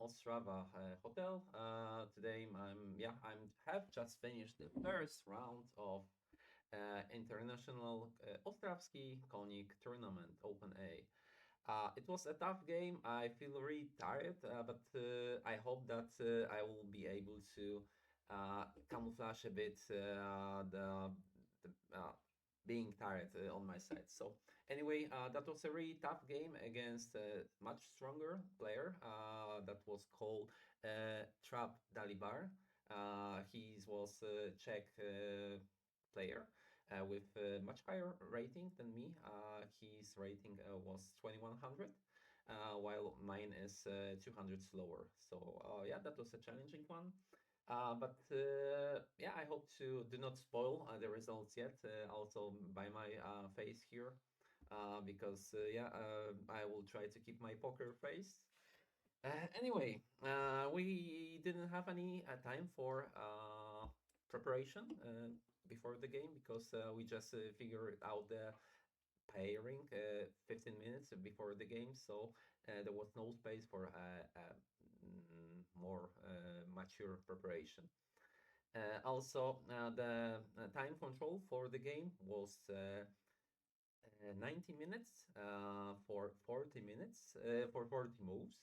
Ostrava hotel. Today I'm have just finished the first round of international Ostravsky Konik tournament Open A. It was a tough game. I feel really tired, but I hope that I will be able to camouflage a bit the being tired on my side. So anyway, that was a really tough game against a much stronger player that was called Trapl Dalibor. He was a Czech player with a much higher rating than me. His rating was 2100, while mine is 200 slower. So yeah, that was a challenging one. But yeah, I hope to do not spoil the results yet. Also by my face here, because yeah, I will try to keep my poker face. Anyway, we didn't have any time for preparation before the game because we just figured out the pairing 15 minutes before the game, so there was no space for more mature preparation. Also, the time control for the game was 90 minutes for 40 minutes for 40 moves.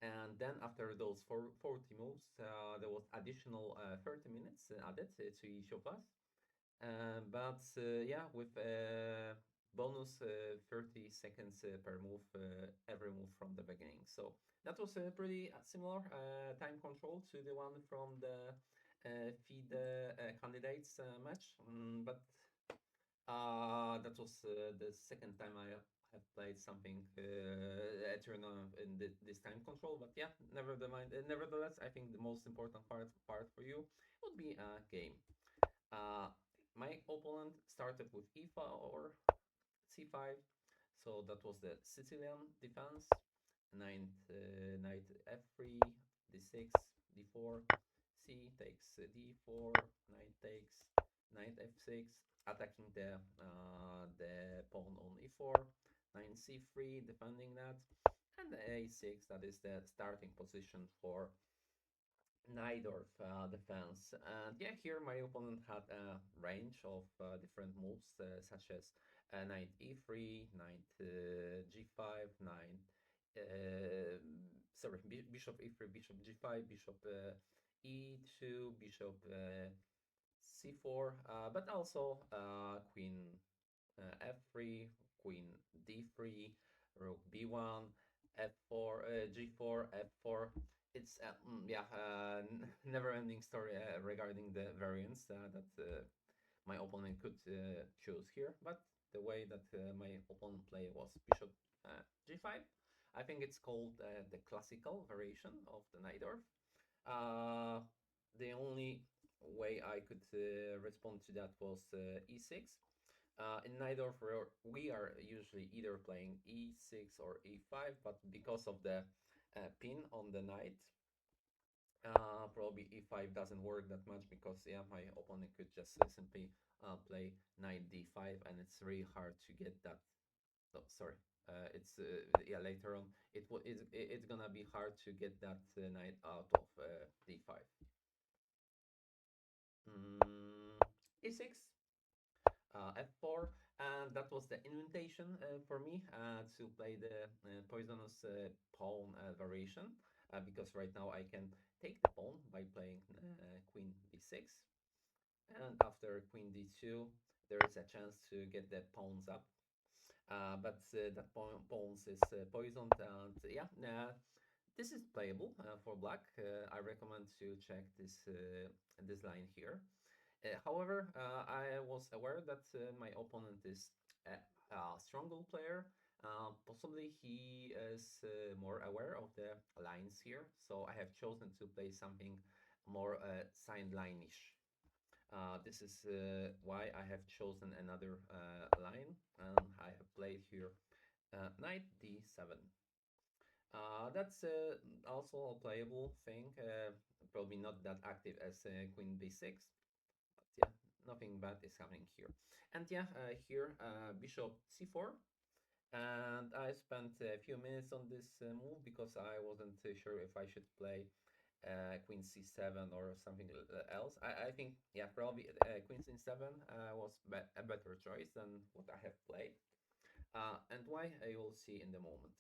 And then after those 40 moves, there was additional 30 minutes added to each of us. But yeah, with bonus 30 seconds per move, every move from the beginning. So that was a pretty similar time control to the one from the FIDE candidates match. But that was the second time I have played something a tournament in this time control. But yeah, nevertheless, I think the most important part for you would be a game. Uh, my opponent started with e4 or c5, so that was the Sicilian defense. Knight f3, d6, d4, c takes d4, knight takes, knight f6, attacking the pawn on e4, knight c3, defending that, and the a6, that is the starting position for Najdorf defense. And yeah, here my opponent had a range of different moves, such as knight e3, knight g5, knight, sorry, bishop e3, bishop g5, bishop e2, bishop c4, but also queen f3, queen d3, rook b1, f4, g4, f4. It's never-ending story regarding the variants that my opponent could choose here. But the way that my opponent played was bishop g5. I think it's called the classical variation of the Najdorf. Uh, the only way I could respond to that was e6. In Najdorf, we are usually either playing e6 or e5, but because of the pin on the knight, probably e5 doesn't work that much because yeah, my opponent could just simply play knight d5, and it's really hard to get that. Oh, sorry. It's yeah, later on it's gonna be hard to get that knight out of d5. Mm, e6, f4, and that was the invitation for me to play the poisonous pawn variation, because right now I can take the pawn by playing queen d6, and after queen d2 there is a chance to get the pawns up, but that pawns is poisoned, and yeah, this is playable for black. I recommend to check this line here. However, I was aware that my opponent is a stronger player. Possibly he is more aware of the lines here, so I have chosen to play something more sideline-ish. This is why I have chosen another line, and I have played here knight d7. That's also a playable thing, probably not that active as queen b6, but yeah, nothing bad is happening here. And yeah, here bishop c4, And I spent a few minutes on this move because I wasn't sure if I should play Queen C7 or something else. I think, yeah, probably Queen C7 was a better choice than what I have played. And why I will see in the moment.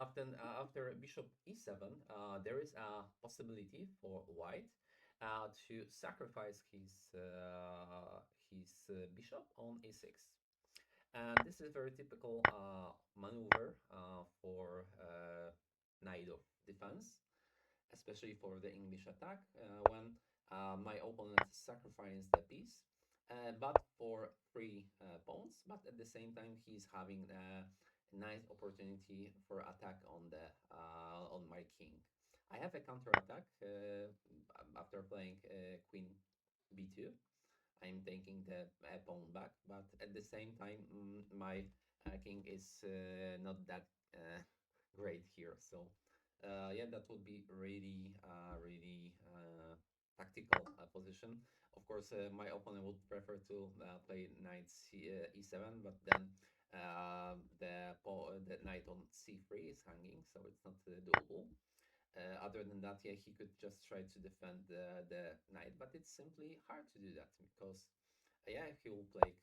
After Bishop E7, there is a possibility for White to sacrifice his bishop on E6. And this is a very typical maneuver for Najdorf defense, especially for the English attack, when my opponent sacrifices the piece, but for three pawns. But at the same time, he's having a nice opportunity for attack on my king. I have a counter attack after playing Queen B2. I'm taking the pawn back, but at the same time, my king is not that uh, great here. So, yeah, that would be really tactical position. Of course, my opponent would prefer to play e7, but then the knight on c3 is hanging, so it's not doable. Other than that, yeah, he could just try to defend the knight, but it's simply hard to do that because, yeah, if he will play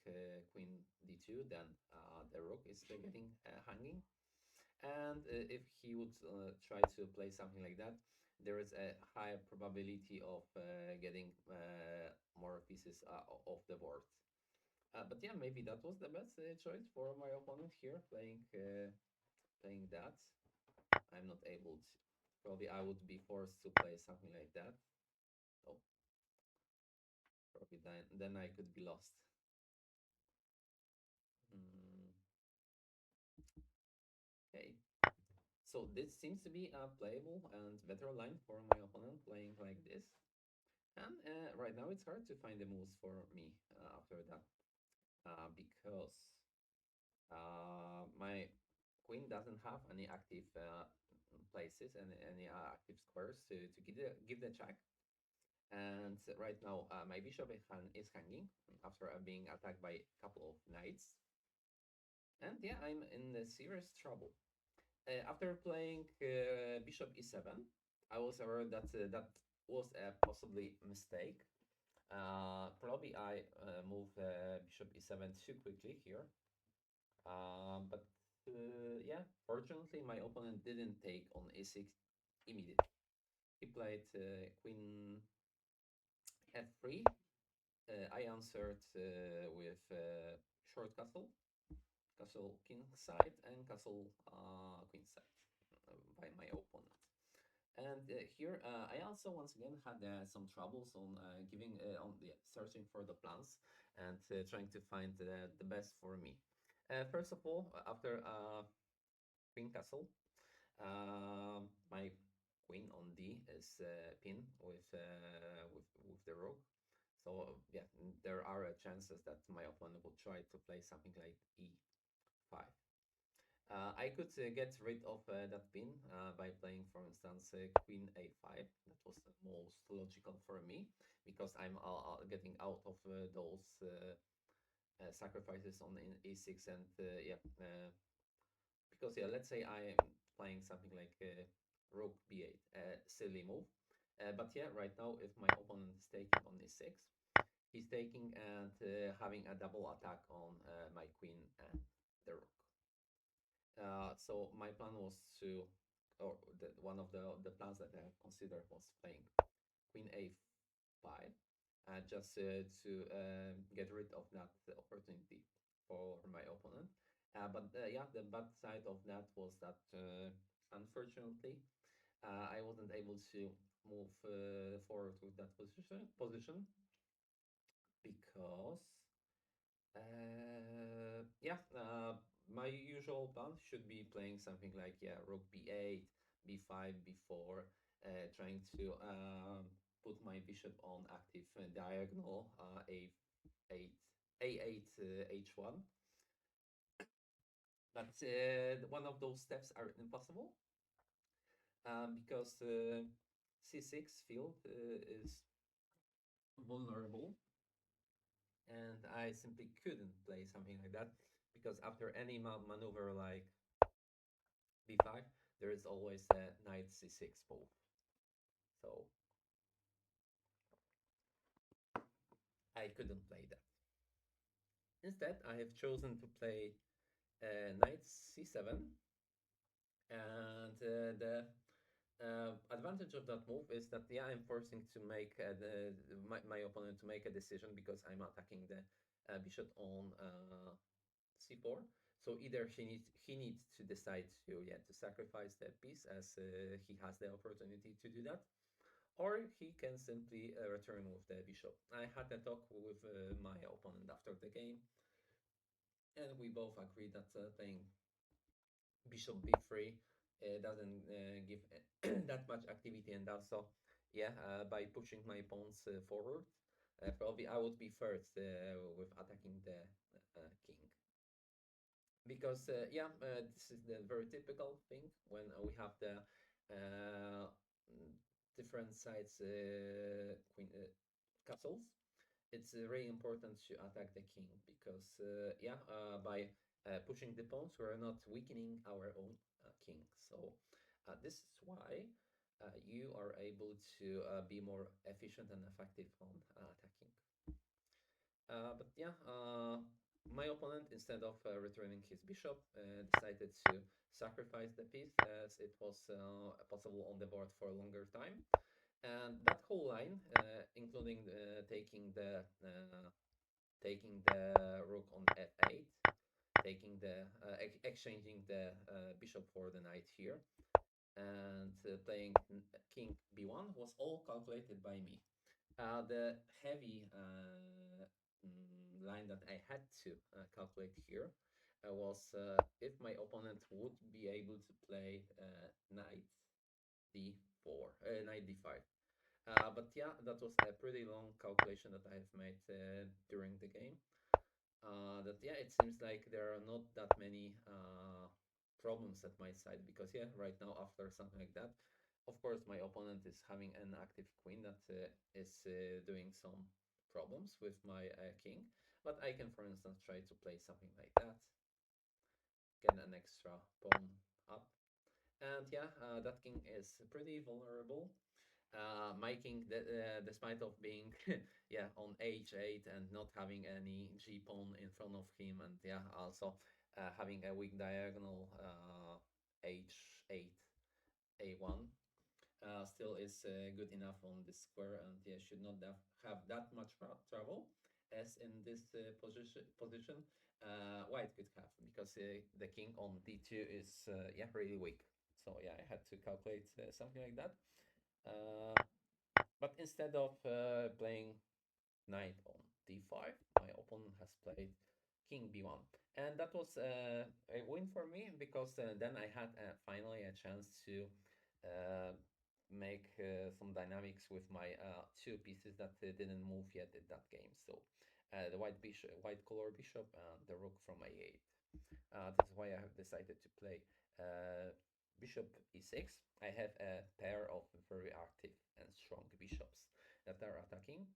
queen d2, then the rook is still getting hanging. And if he would try to play something like that, there is a high probability of getting more pieces off the board. But yeah, maybe that was the best choice for my opponent here, playing that. I'm not able to. Probably I would be forced to play something like that. So probably then I could be lost. Mm, okay. So this seems to be a playable and better line for my opponent playing like this. And right now it's hard to find the moves for me after that because my queen doesn't have any active places and any active squares to give the check. And right now, my bishop is hanging after being attacked by a couple of knights. And yeah, I'm in serious trouble. After playing bishop e7, I was aware that that was a possibly mistake. Probably I moved bishop e7 too quickly here. But yeah, fortunately, my opponent didn't take on a6 immediately. He played queen f3. I answered with short castle, castle king side, and castle queen side by my opponent. And here I also once again had some troubles on searching for the plans and trying to find the best for me. First of all, after queen castle, my queen on d is pinned with the rook. So yeah, there are chances that my opponent will try to play something like e5. I could get rid of that pin by playing, for instance, queen a5. That was the most logical for me because I'm getting out of those sacrifices on in a6 and yeah, because yeah, let's say I am playing something like rook b8, silly move. But yeah, right now, if my opponent is taking on e6, he's taking and having a double attack on my queen and the rook. So my plan was one of the plans that I have considered was playing queen a5, just to get rid of that opportunity for my opponent. But yeah, the bad side of that was that unfortunately I wasn't able to move forward with that position because yeah, my usual plan should be playing something like, yeah, rook b8, b5, b4, trying to put my bishop on active diagonal, a8, a8, h1. But one of those steps are impossible because c6 field is vulnerable, and I simply couldn't play something like that. because after any maneuver like b5, there is always a knight c6 move. So I couldn't play that. Instead, I have chosen to play knight c7, and the advantage of that move is that yeah, I'm forcing to make my opponent to make a decision because I'm attacking the bishop on c4. So either he needs to decide to yeah to sacrifice that piece as he has the opportunity to do that, or he can simply return with the bishop. I had a talk with my opponent after the game, and we both agreed that playing bishop b3 doesn't give that much activity, and also yeah by pushing my pawns forward, probably I would be first with attacking the king, because yeah this is the very typical thing when we have the uh, different sides queen castles. It's really important to attack the king because yeah by pushing the pawns we're not weakening our own king. So this is why you are able to be more efficient and effective on attacking. But yeah, my opponent, instead of returning his bishop, decided to sacrifice the piece as it was possible on the board for a longer time. And that whole line, including taking the rook on f8, taking the exchanging the bishop for the knight here, and playing king b1, was all calculated by me. The heavy line that I had to calculate here was if my opponent would be able to play knight d4, knight d5. But yeah, that was a pretty long calculation that I've made during the game. That yeah, it seems like there are not that many problems at my side, because yeah, right now after something like that, of course my opponent is having an active queen that is doing some problems with my king. But I can, for instance, try to play something like that, get an extra pawn up, and yeah, that king is pretty vulnerable. My king, despite of being yeah on h8 and not having any g pawn in front of him, and yeah also having a weak diagonal h8 a1, still is good enough on this square, and yeah should not have that much trouble as in this position white could have, because the king on d2 is yeah really weak. So yeah, I had to calculate something like that. Uh, but instead of playing knight on d5, my opponent has played king b1. And that was a win for me, because then I had finally a chance to uh, make some dynamics with my two pieces that didn't move yet in that game. So the white color bishop, and the rook from a8. This is why I have decided to play uh, bishop e6. I have a pair of very active and strong bishops that are attacking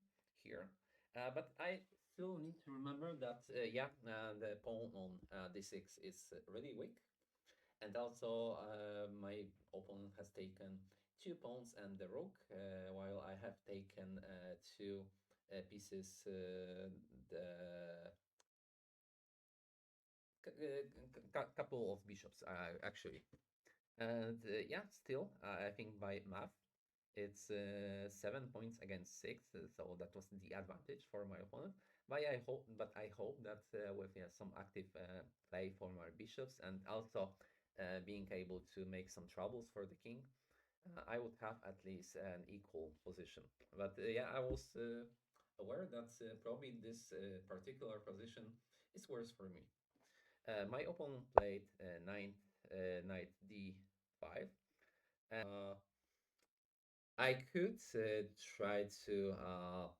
here. But I still need to remember that, yeah, the pawn on d6 is really weak. And also, my opponent has taken two pawns and the rook, while I have taken two pieces, the couple of bishops, actually. And yeah, still, I think by math, it's 7 points against six, so that was the advantage for my opponent. But I hope that with yeah, some active play for my bishops, and also being able to make some troubles for the king, I would have at least an equal position. But yeah, I was aware that probably this particular position is worse for me. My opponent played knight d5. I could try to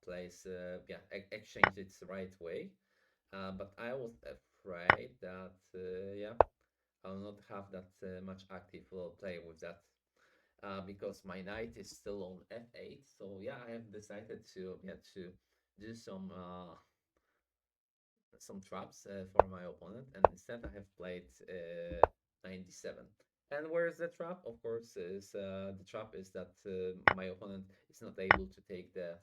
place, yeah, exchange it the right way, but I was afraid that, yeah, I'll not have that much active play with that, because my knight is still on f8. So yeah, I have decided to yeah to do some some traps for my opponent, and instead I have played 97. And where is the trap? Of course, is the trap is that my opponent is not able to take the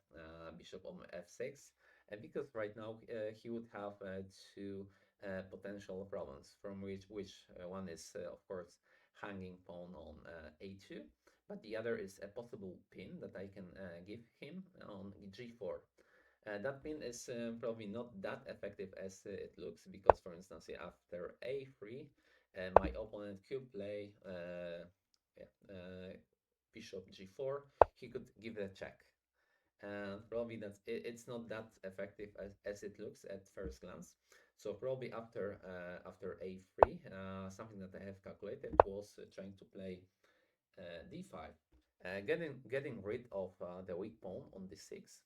bishop on f6, and because right now he would have two potential problems, from which one is of course hanging pawn on a2, but the other is a possible pin that I can give him on g4. That pin is probably not that effective as it looks because, for instance, after a3, my opponent could play yeah, bishop g4. He could give a check, and probably it's not that effective as it looks at first glance. So probably after a3, something that I have calculated was trying to play d5, getting rid of the weak pawn on d6,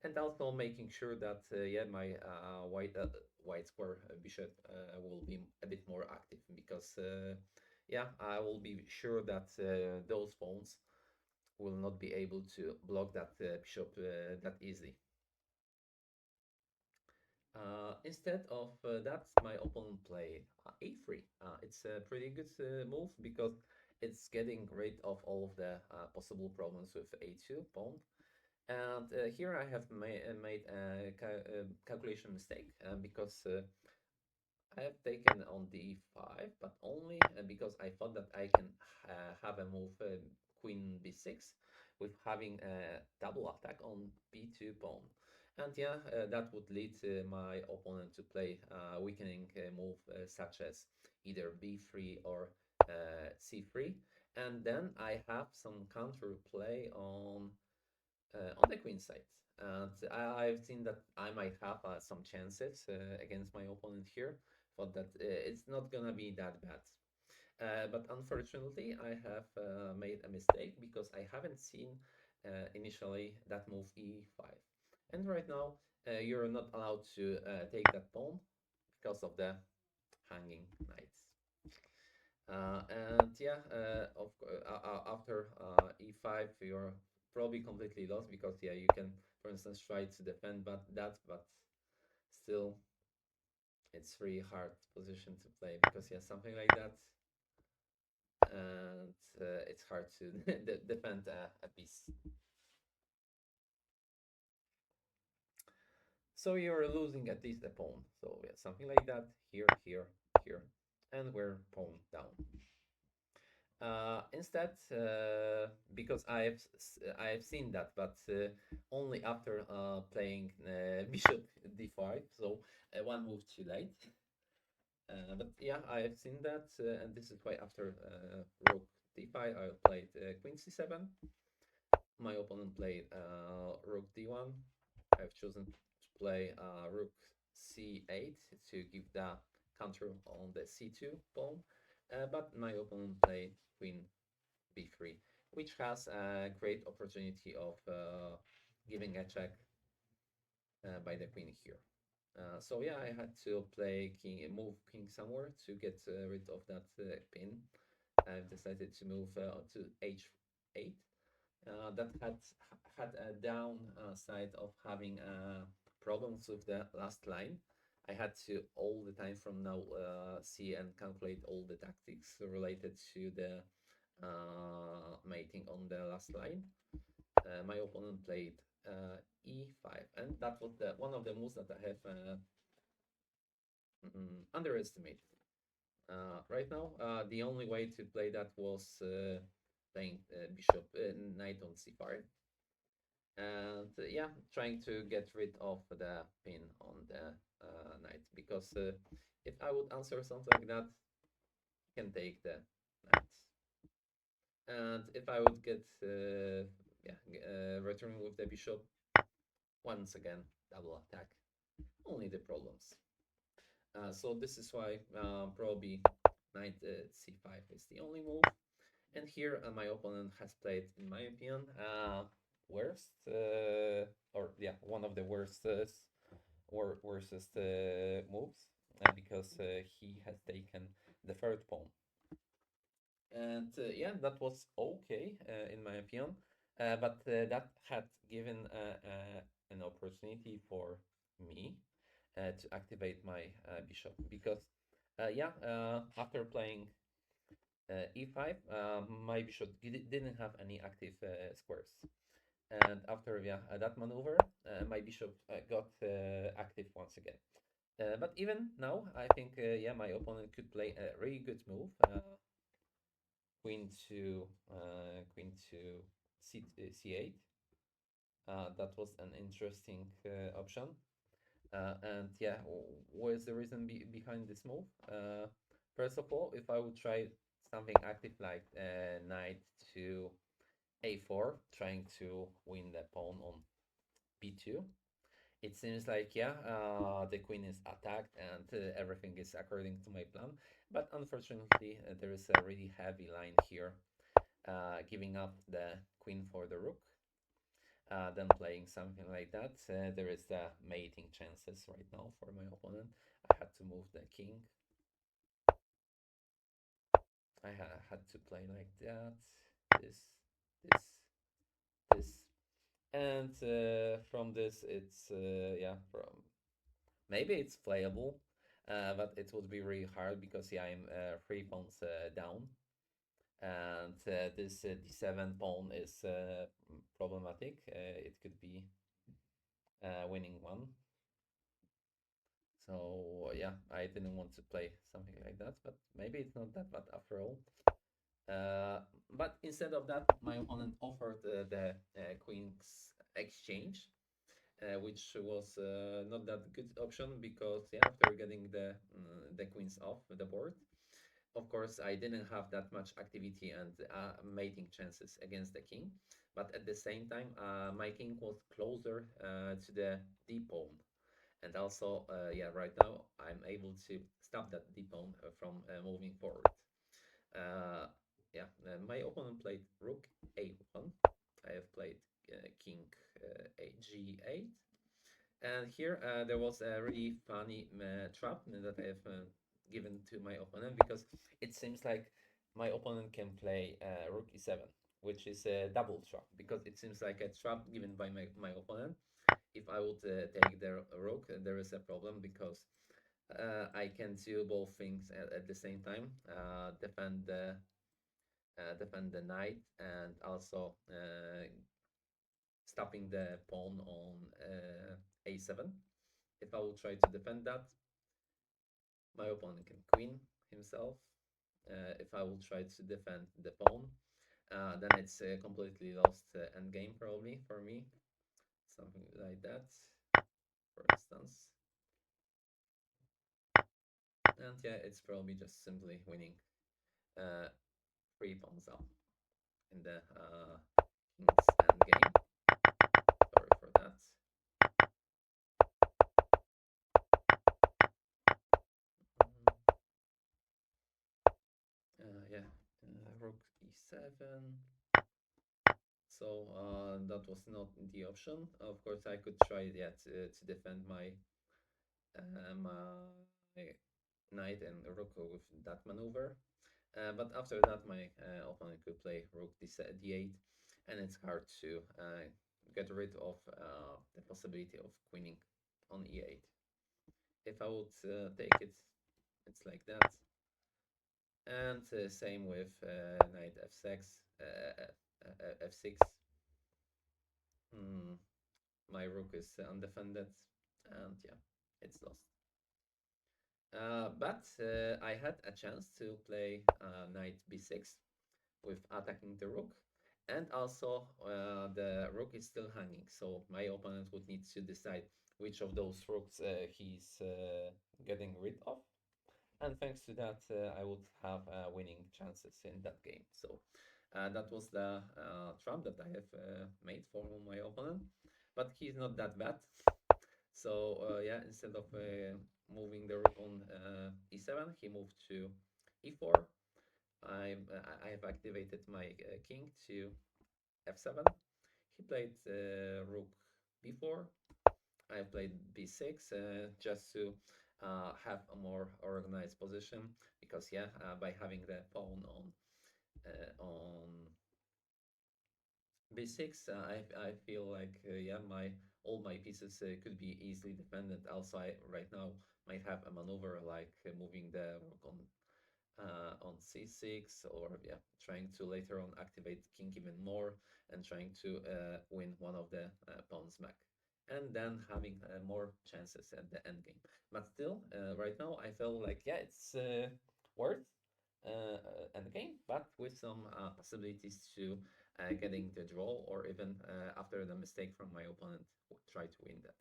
and also making sure that yeah, my white square bishop will be a bit more active because yeah, I will be sure that those pawns will not be able to block that bishop that easily. Instead of that, my opponent played a3. It's a pretty good move because it's getting rid of all of the possible problems with a2 pawn. And here I have made a calculation mistake because I have taken on d5, but only because I thought that I can have a move queen b6 with having a double attack on b2 pawn. And yeah, that would lead my opponent to play a weakening move such as either b3 or c3. And then I have some counter play on the queen side. And I've seen that I might have some chances against my opponent here, but that it's not gonna be that bad. But unfortunately, I have made a mistake because I haven't seen initially that move e5. And right now, you're not allowed to take that pawn because of the hanging knights. And yeah, after e5, you're probably completely lost because yeah, you can, for instance, try to defend but still, it's really hard position to play because yeah, something like that, and it's hard to defend a piece. So you're losing at least a pawn. So yeah, something like that here, here, here, and we're pawn down. Instead, because I've seen that, but only after playing bishop d5, so one move too late. But yeah, I have seen that, and this is why after rook d5, I played queen c7. My opponent played rook d1. I've chosen to play rook c8 to give the counter on the c2 pawn, but my opponent played queen b3, which has a great opportunity of giving a check by the queen here. So yeah, I had to play king, move king somewhere to get rid of that pin. I've decided to move to h8. That had a downside of having problems with the last line. I had to all the time from now see and calculate all the tactics related to the mating on the last line. My opponent played e5, and that was the one of the moves that I have underestimated. Right now, the only way to play that was playing bishop knight on c5, and yeah, trying to get rid of the pin on the knight because if I would answer something like that, I can take the knight. And if I would get yeah, return with the bishop, once again, double attack, only the problems. So this is why probably knight c5 is the only move. And here my opponent has played, in my opinion, worst, or yeah, one of the worst or worstest moves because he has taken the third pawn. And yeah, that was okay in my opinion, but that had given an opportunity for me to activate my bishop because yeah, after playing e5, my bishop didn't have any active squares. And after that maneuver, my bishop got active once again. But even now, I think yeah, my opponent could play a really good move. Queen to c8. That was an interesting option. And yeah, what is the reason behind this move? First of all, if I would try something active like knight to a4, trying to win the pawn on b2, it seems like yeah, the queen is attacked and everything is according to my plan. But unfortunately, there is a really heavy line here, giving up the queen for the rook. Then playing something like that, there is the mating chances right now for my opponent. I had to move the king. I had to play like that, this, this, this, and from this, it's yeah, from maybe it's playable, but it would be really hard because yeah, I'm 3 pawns down, and this d7 pawn is problematic. It could be winning one. So yeah, I didn't want to play something like that, but maybe it's not that bad after all. Uh, but instead of that, my opponent offered the queen's exchange, which was not that good option because yeah, after getting the queens off the board, of course I didn't have that much activity and mating chances against the king. But at the same time, my king was closer to the d pawn, and also yeah, right now I'm able to stop that d pawn from moving forward. uh, yeah, my opponent played rook a1. I have played king g8, and here there was a really funny trap that I have given to my opponent because it seems like my opponent can play rook e7, which is a double trap because it seems like a trap given by my opponent. If I would take the rook, there is a problem because I can do both things at the same time, defend the knight and also stopping the pawn on a7. If I will try to defend that, my opponent can queen himself. If I will try to defend the pawn, then it's a completely lost endgame probably for me. Something like that, for instance. And yeah, it's probably just simply winning uh, 3 pawns up in the king's endgame. Sorry for that. Yeah, rook e7. So that was not the option. Of course, I could try that to defend my knight and rook with that maneuver. But after that, my opponent could play rook d8, and it's hard to get rid of the possibility of queening on e8. If I would take it, it's like that. And same with knight f6, f6. Hmm, my rook is undefended, and yeah, it's lost. But I had a chance to play knight b6 with attacking the rook, and also the rook is still hanging, so my opponent would need to decide which of those rooks he's getting rid of. And thanks to that, I would have winning chances in that game. So that was the trap that I have made for my opponent, but he's not that bad. So yeah, instead of moving the rook on e7, he moved to e4. I have activated my king to f7. He played rook b4. I played b6 just to have a more organized position because yeah, by having the pawn on b6, I feel like yeah, my all my pieces could be easily defended. Also, I right now might have a maneuver like moving the rook on c6, or yeah, trying to later on activate king even more and trying to win one of the pawns back, and then having more chances at the end game. But still, right now I feel like yeah, it's worth end game, but with some possibilities to getting the draw, or even after the mistake from my opponent, try to win that.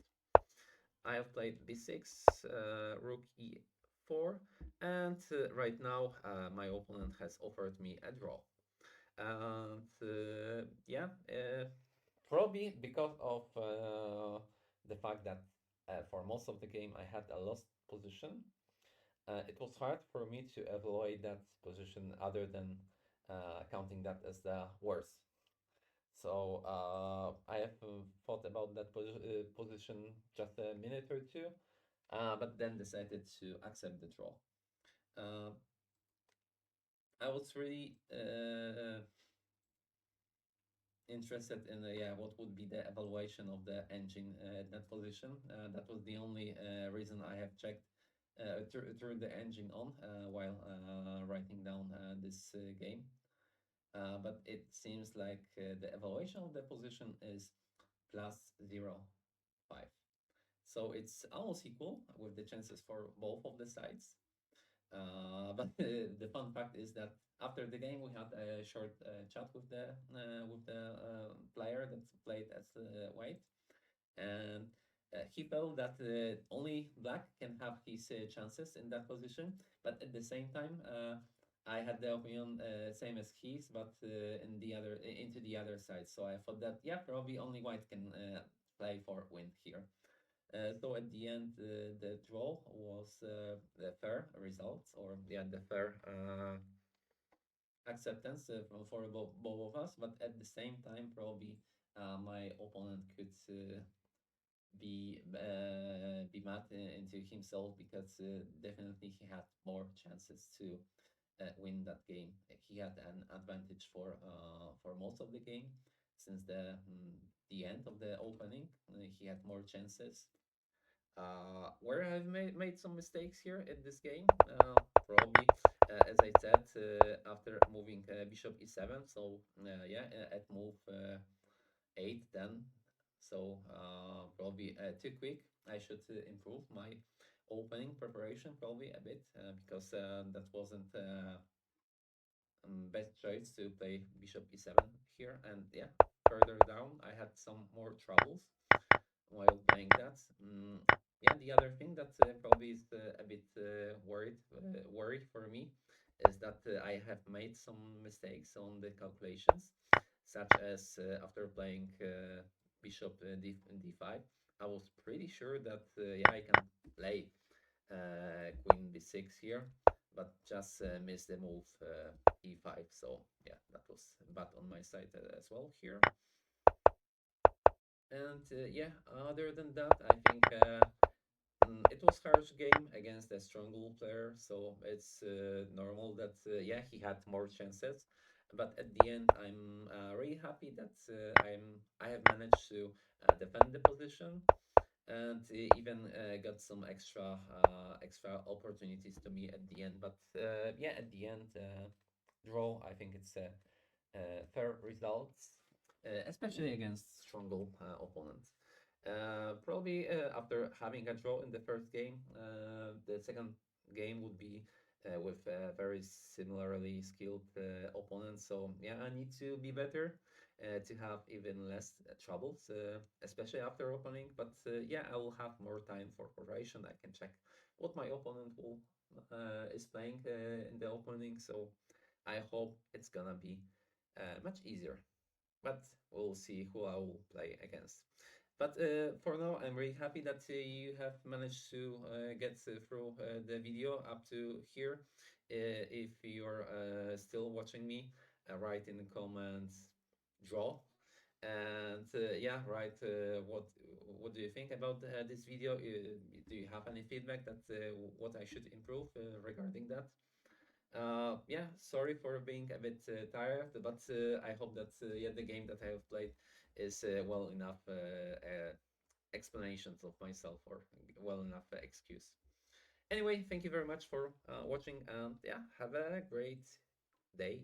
I have played b6, rook e4, and right now my opponent has offered me a draw. And yeah, probably because of the fact that for most of the game I had a lost position, it was hard for me to avoid that position other than counting that as the worst. So I have thought about that position just a minute or two, but then decided to accept the draw. Uh, I was really interested in yeah, what would be the evaluation of the engine at that position. That was the only reason I have checked through the engine on while writing down this game. But it seems like the evaluation of the position is plus 0.5. So it's almost equal with the chances for both of the sides. But the fun fact is that after the game we had a short chat with the player that played as white, and he felt that only black can have his chances in that position. But at the same time, I had the opinion same as his, but in the other into the other side. So I thought that yeah, probably only white can play for win here. So at the end, the draw was the fair result, or yeah, the fair acceptance for both of us. But at the same time, probably my opponent could be mad into himself, because definitely he had more chances to win that game. He had an advantage for most of the game since the end of the opening. He had more chances. Where I've made some mistakes here in this game, probably, as I said, after moving bishop e7. So yeah, at move 8, then. So probably too quick. I should improve my opening preparation probably a bit, because that wasn't best choice to play bishop e7 here. And yeah, further down I had some more troubles while playing that. Yeah, the other thing that probably is a bit worried for me is that I have made some mistakes on the calculations, such as after playing bishop d5, I was pretty sure that yeah, I can play queen b6 here, but just missed the move e5. So yeah, that was bad on my side as well here. And yeah, other than that, I think it was harsh game against a strong player, so it's normal that yeah, he had more chances. But at the end, I'm really happy that I have managed to defend the position, and even got some extra opportunities to me at the end. But yeah, at the end, draw. I think it's a fair result, especially against stronger opponents. Probably after having a draw in the first game, the second game would be with very similarly skilled opponents. So yeah, I need to be better to have even less troubles, especially after opening. But yeah, I will have more time for preparation. I can check what my opponent will is playing in the opening. So I hope it's gonna be much easier. But we'll see who I will play against. But for now, I'm really happy that you have managed to get through the video up to here. If you're still watching me, write in the comments draw, and yeah, write what do you think about this video? Do you have any feedback that what I should improve regarding that? Yeah, sorry for being a bit tired, but I hope that yeah, the game that I have played is well enough explanations of myself or well enough excuse. Anyway, thank you very much for watching, and yeah, have a great day.